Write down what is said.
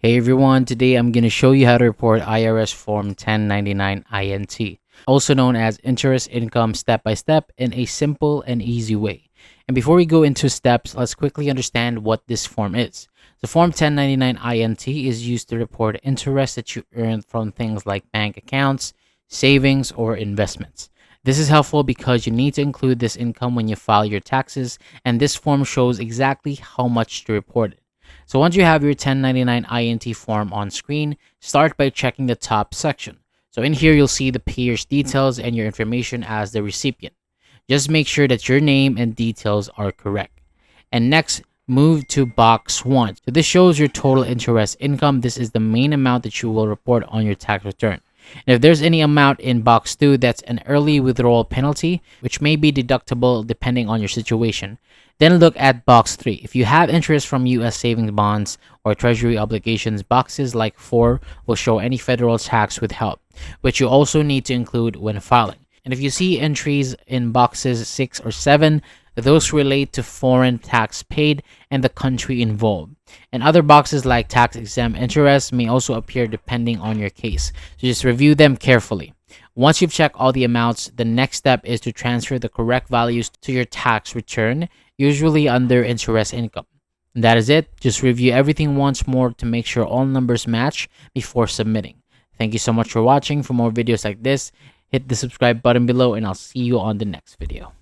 Hey everyone, today I'm going to show you how to report IRS Form 1099 INT, also known as Interest Income Step by Step, in a simple and easy way. And before we go into steps, let's quickly understand what this form is. The Form 1099 INT is used to report interest that you earn from things like bank accounts, savings, or investments. This is helpful because you need to include this income when you file your taxes, and this form shows exactly how much to report it. So once you have your 1099 INT form on screen, start by checking the top section. So in here, you'll see the payer's details and your information as the recipient. Just make sure that your name and details are correct. And next, move to box 1. So this shows your total interest income. This is the main amount that you will report on your tax return. And if there's any amount in box 2 that's an early withdrawal penalty, which may be deductible depending on your situation, then look at box 3. If you have interest from US savings bonds or treasury obligations, boxes like 4 will show any federal tax withheld, which you also need to include when filing. And if you see entries in boxes 6 or 7, those relate to foreign tax paid and the country involved. And other boxes like tax exempt interest may also appear depending on your case. So just review them carefully. Once you've checked all the amounts, the next step is to transfer the correct values to your tax return, usually under interest income. And that is it. Just review everything once more to make sure all numbers match before submitting. Thank you so much for watching. For more videos like this, hit the subscribe button below and I'll see you on the next video.